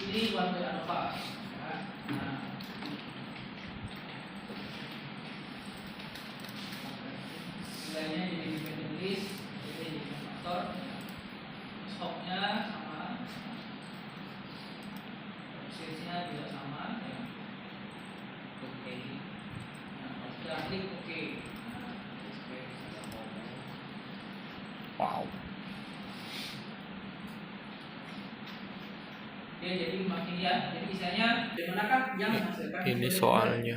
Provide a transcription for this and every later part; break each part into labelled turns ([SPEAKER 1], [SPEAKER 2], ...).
[SPEAKER 1] Ini one way ANOVA. Ya. Nah, nilainya jadi dependent list, jadi faktor. Stoknya sama, prosesnya juga sama. Ya. Oke. Nah, sudah klik oke.
[SPEAKER 2] Wow.
[SPEAKER 1] Oke, jadi makin ya, jadi misalnya dari manakah yang menghasilkan
[SPEAKER 2] Ini soalnya.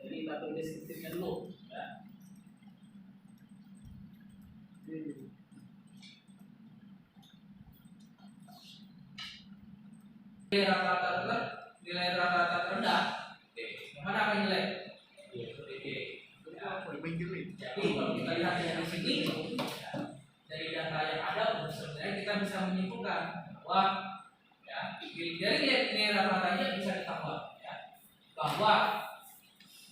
[SPEAKER 1] Jadi tabel deskriptifnya dulu ya. Nilai rata-rata terendah. Oke, yang mana apa nilai? Oke. Jadi kalau kita lihat dari sini, dari data yang ada, sebenarnya kita bisa menyimpulkan bahwa ya, dari nilai rata-ratanya bisa ditambah ya, bahwa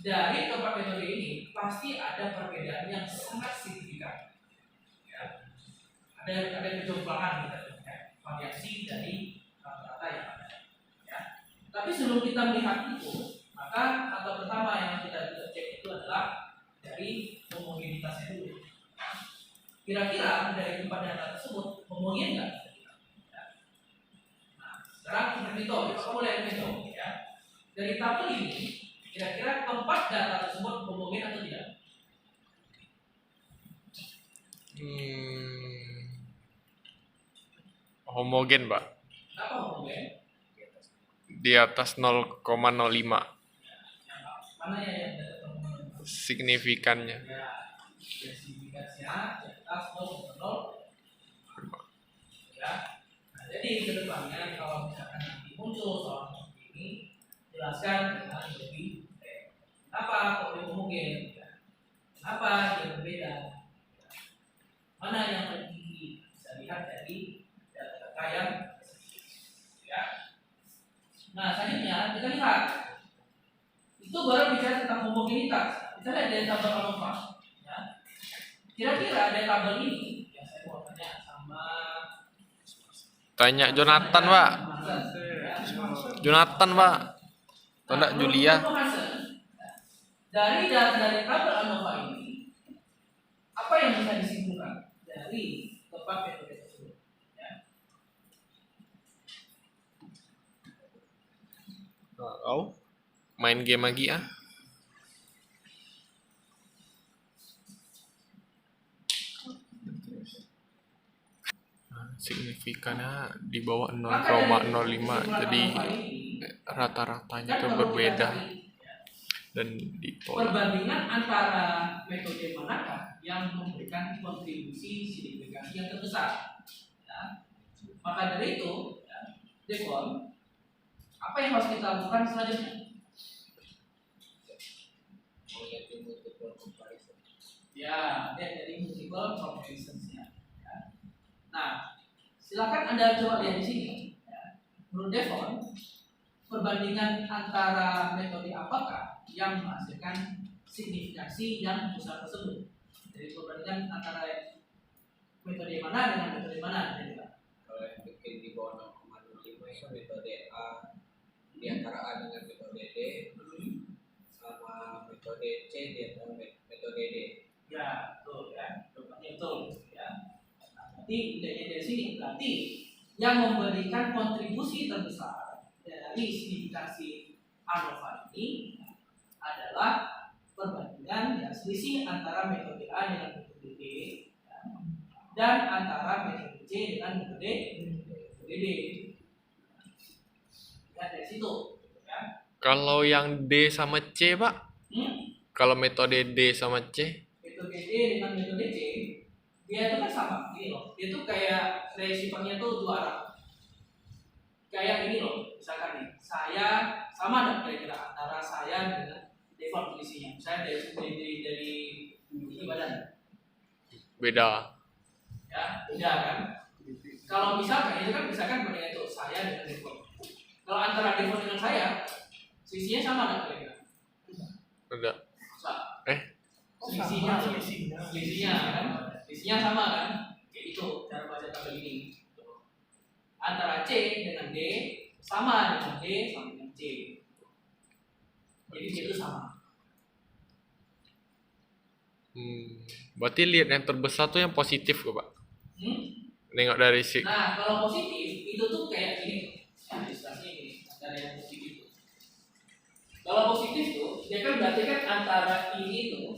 [SPEAKER 1] dari keempat metode ini pasti ada perbedaan yang sangat signifikan. Ya. Ada kejomplangan gitu, ya, variasi dari rata-rata yang ada. Ya. Tapi sebelum kita melihat itu, maka faktor pertama yang kita cek itu adalah dari homogenitasnya dulu. Kira-kira dari empat data tersebut homogen nggak? Nah, sekarang seperti itu, kita mulai itu ya. Dari tabel ini, kira-kira keempat data tersebut homogen atau tidak?
[SPEAKER 2] Homogen, Pak.
[SPEAKER 1] Kenapa homogen?
[SPEAKER 2] Di atas 0,05
[SPEAKER 1] Mana ya yang data homogen?
[SPEAKER 2] signifikannya.
[SPEAKER 1] Ya, signifikannya di atas 0,0. Ya. Nah, jadi kedepannya kalau misalkan nanti muncul soal seperti ini, jelaskan dengan lebih detail. Kenapa kok dia homogen? Ya. Kenapa dia berbeda? Ya. Mana yang lebih tinggi? Bisa lihat dari data-data yang ya. Nah, selanjutnya kita lihat itu baru bicara tentang homogenitas. Kita lihat dari tabel ANOVA. Ya. Kira-kira dari tabel ini yang saya mau tanya sama
[SPEAKER 2] Tanya Jonathan, Pak. Jonathan, Pak. Atau enggak Julia?
[SPEAKER 1] Dari tabel ANOVA ini, apa yang bisa disimpulkan dari keempat metode tersebut? Ya.
[SPEAKER 2] Oh, main game lagi ah. Signifikannya di bawah 0,05, jadi rata-ratanya itu berbeda dan ditolak.
[SPEAKER 1] Perbandingan antara metode manakah yang memberikan kontribusi signifikansi yang terbesar? Ya. Maka dari itu, ya, Devon, apa yang harus kita lakukan selanjutnya? Ya, lihat dari multiple comparisons-nya. Ya. Nah, silakan Anda coba lihat di sini. Ya. Menurut Devon, perbandingan antara metode apakah yang menghasilkan signifikansi yang besar tersebut? Jadi perbandingan antara metode mana dengan metode mana?
[SPEAKER 3] Kalau yang bikin di bawah 0,05 itu metode A, di antara A dengan metode D, sama metode C di antara metode D.
[SPEAKER 1] Ya, betul ya. Jawabannya betul ya. Nah, berarti nilainya dari sini berarti yang memberikan kontribusi terbesar dari signifikansi ANOVA ini adalah perbandingan ya, selisih antara metode A dengan metode D ya, dan antara metode C dengan metode D. Ya dari situ ya.
[SPEAKER 2] Kalau yang D sama C, Pak? Kalau metode D sama C?
[SPEAKER 1] Metode D dengan metode C, dia itu kan sama, gini loh. Dia tuh kayak receivernya tuh dua arah. Kayak ini loh, misalkan nih, saya sama nggak kira-kira antara saya dengan default isinya. Misalnya dari badan.
[SPEAKER 2] Beda.
[SPEAKER 1] Ya, beda kan? Kalau misalkan itu kan misalkan bandingnya itu saya dengan default. Kalau antara default dengan saya, sisinya sama nggak kira-kira?
[SPEAKER 2] Enggak.
[SPEAKER 1] Selisihnya kan? Selisihnya sama kan? Oke. Itu cara baca tabel ini. Antara C dengan D sama dengan D sama dengan C. Jadi itu sama.
[SPEAKER 2] Berarti lihat yang terbesar tuh yang positif kok, Pak. Nengok dari si.
[SPEAKER 1] Nah, kalau positif itu tuh kayak gini. Nah, istilahnya gini, ada yang positif tuh. Kalau positif tuh, dia kan berarti kan antara ini tuh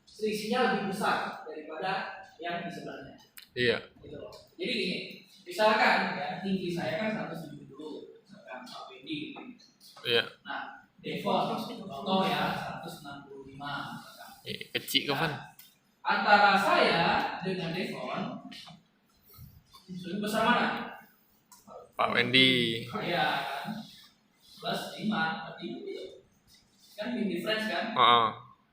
[SPEAKER 1] selisihnya lebih besar daripada yang di sebelahnya.
[SPEAKER 2] Iya.
[SPEAKER 1] Gitu loh. Jadi gini, misalkan ya tinggi saya kan 170, misalkan Pak Fendi.
[SPEAKER 2] Iya.
[SPEAKER 1] Nah, default contoh ya 165.
[SPEAKER 2] Kecil kapan?
[SPEAKER 1] Antara saya dengan Devon lebih besar mana?
[SPEAKER 2] Pak Wendy.
[SPEAKER 1] Saya kan plus 5 berarti itu kan big difference kan?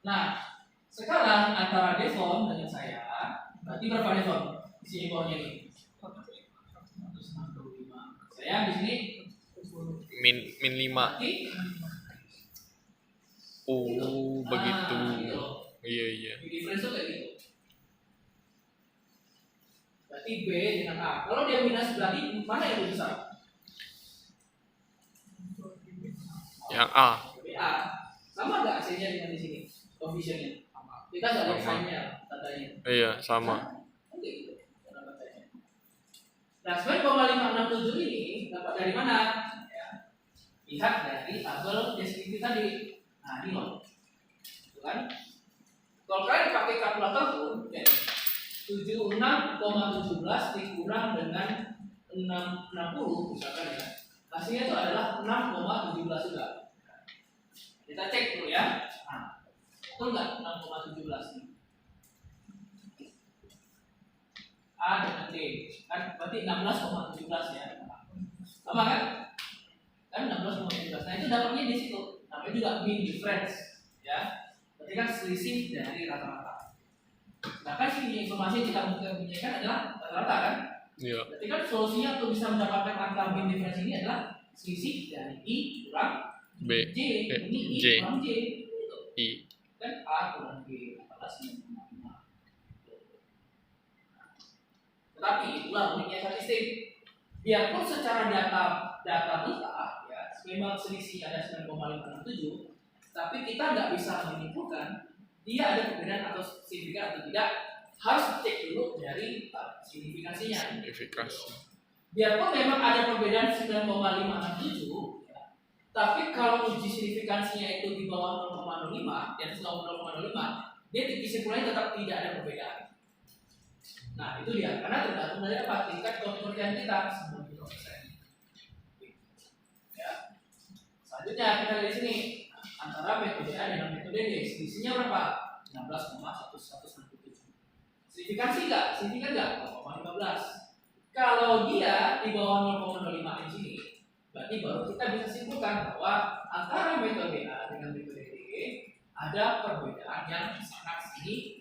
[SPEAKER 1] Nah sekarang antara Devon dengan saya berarti berapa Devon? Di sini bawahnya nih 165. Saya di sini
[SPEAKER 2] min 5.
[SPEAKER 1] berarti
[SPEAKER 2] Begitu.
[SPEAKER 1] Gitu.
[SPEAKER 2] Iya.
[SPEAKER 1] Big difference itu kayak gitu. Berarti B dengan A. Kalau dia minus berarti mana yang lebih besar?
[SPEAKER 2] Yang A.
[SPEAKER 1] BA. Sama nggak hasilnya dengan di sini? Coefficientnya. Kita nggak ada sign-nya, tandanya.
[SPEAKER 2] Iya, sama.
[SPEAKER 1] Oke gitu. Nah, sebenarnya 567 ini dapat dari mana? Ya. Lihat dari tabel deskripsi tadi. Nah, ini loh. Itu kan? Kalau kalian pakai kalkulator pun, ya, 76,17 dikurang dengan 660 misalkan ya. Hasilnya itu adalah 6,17 juga. Kita cek dulu ya. Nah, betul nggak 6,17 ini? A dengan D kan berarti 16,17 ya. Sama kan? Kan 16,17. Nah, itu dapatnya di situ. Namanya juga mean difference ya. Berarti kan selisih dari rata-rata. Nah kan sini informasi yang kita mempunyai adalah rata-rata kan?
[SPEAKER 2] Iya.
[SPEAKER 1] Berarti kan solusinya untuk bisa mendapatkan angka mean difference ini adalah selisih dari I kurang
[SPEAKER 2] B.
[SPEAKER 1] J. Ini I
[SPEAKER 2] J.
[SPEAKER 1] kurang J. Gitu.
[SPEAKER 2] I.
[SPEAKER 1] Kan A kurang G adalah 9,5. Tetapi itulah uniknya statistik. Biarpun secara data kita ya memang selisih ada 9,567, tapi kita nggak bisa menyimpulkan dia ada perbedaan atau signifikan atau tidak. Harus cek dulu dari signifikansinya. Biarpun memang ada perbedaan 9,567 ya, tapi kalau uji signifikansinya itu di bawah 0,05 dan 0,05, dia kesimpulannya tetap tidak ada perbedaan. Nah itu dia, karena tergantung dari apa tingkat kepercayaan kita 90%. Ya. Selanjutnya kita dari sini antara metode A dengan metode D, selisihnya berapa? 16,1167. Signifikansi nggak? Signifikan nggak? 0,15. Kalau dia di bawah 0,05 di sini, berarti baru kita bisa simpulkan bahwa antara metode A dengan metode D ada perbedaan yang sangat signifikan.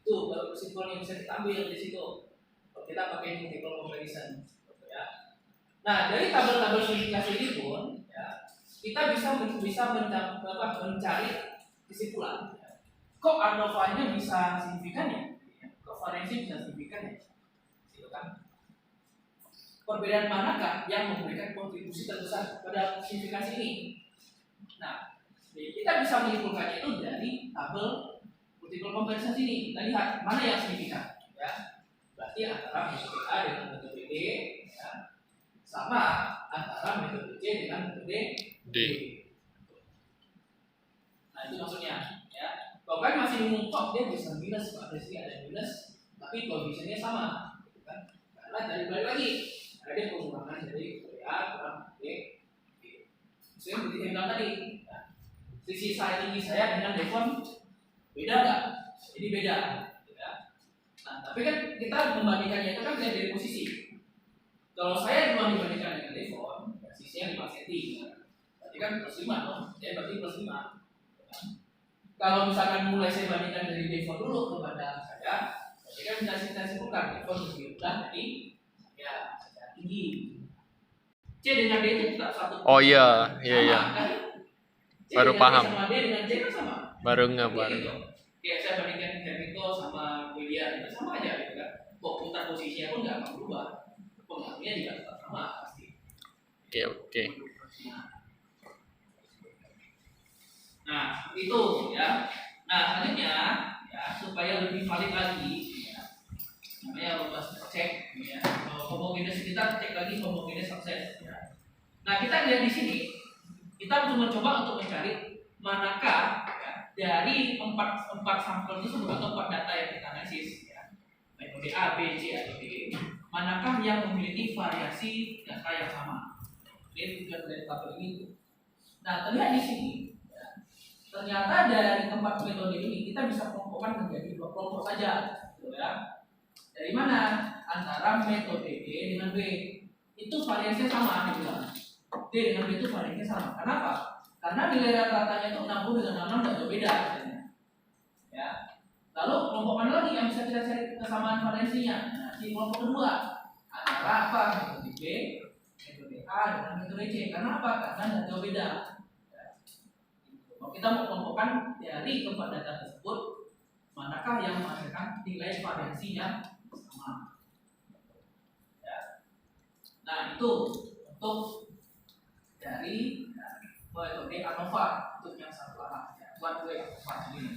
[SPEAKER 1] Itu baru kesimpulan yang bisa kita ambil di situ. Kalau kita pakai multiple comparison, ya. Nah dari tabel-tabel signifikasi ini pun, ya, kita bisa mencari kesimpulan. Ya. Kok ANOVA-nya bisa signifikan ya? Kok variansi bisa signifikan ya? Gitu kan? Perbedaan manakah yang memberikan kontribusi terbesar pada signifikansi ini? Nah, kita bisa menyimpulkannya itu dari tabel multiple comparison ini. Kita lihat mana yang signifikan, ya. Berarti antara metode A dengan metode D, ya, sama antara metode C dengan metode D. Nah itu maksudnya, ya. Kalau kan masih bingung kok dia bisa minus, Pak, di sini ada minus, tapi koefisiennya sama, gitu kan? Karena dari balik lagi, ada dia pengurangan dari metode A kurang D. Maksudnya seperti saya bilang tadi, ya. Sisi saya tinggi saya dengan Devon beda nggak? Jadi beda, ya. Nah, tapi kan kita membandingkannya itu kan dari posisi. Kalau saya cuma dibandingkan dengan Devon, sisinya 5 cm, ya. Berarti kan plus 5 dong, ya berarti plus 5. Ya. Kalau misalkan mulai saya bandingkan dari Devon dulu kepada saya, berarti kan bisa kita simpulkan Devon lebih rendah dari ya tinggi. C dengan D itu tetap satu.
[SPEAKER 2] Oh iya.
[SPEAKER 1] Kan?
[SPEAKER 2] Baru paham.
[SPEAKER 1] Sama D dengan C kan sama.
[SPEAKER 2] Baru nggak baru.
[SPEAKER 1] Gitu. Kayak saya bandingkan Hermito sama William lihat itu sama aja gitu kan. Putar posisinya pun nggak akan berubah, pengaruhnya juga tetap sama pasti.
[SPEAKER 2] Oke.
[SPEAKER 1] Nah itu ya. Nah selanjutnya ya supaya lebih valid lagi ya, namanya robust check ya. Homogeneous kita cek lagi homogeneous success ya. Nah kita lihat di sini kita mencoba untuk mencari manakah ya, dari empat sampel tersebut atau 4 data yang kita analisis ya, metode A, B, C atau D, manakah yang memiliki variasi data yang sama. Ini tujuan dari tabel ini. Nah terlihat di sini ya, ternyata dari keempat metode ini kita bisa kelompokkan menjadi 2 kelompok saja gitu ya. Dari mana? Antara metode D dengan B itu variasinya sama dibilang. D dengan B itu variasinya sama. Kenapa? Karena nilai rata-ratanya itu 60 dengan 66 tidak jauh beda misalnya. Ya. Lalu kelompok mana lagi yang bisa kita cari kesamaan variasinya? Nah, di kelompok kedua antara apa? Metode B, metode A dengan metode C. Karena apa? Karena tidak jauh beda. Ya. Kalau kita mau kelompokkan dari keempat data tersebut, manakah yang menghasilkan nilai variasi yang sama? Ya. Nah itu untuk dari metode ANOVA untuk yang satu arah, ya, one way ANOVA ini.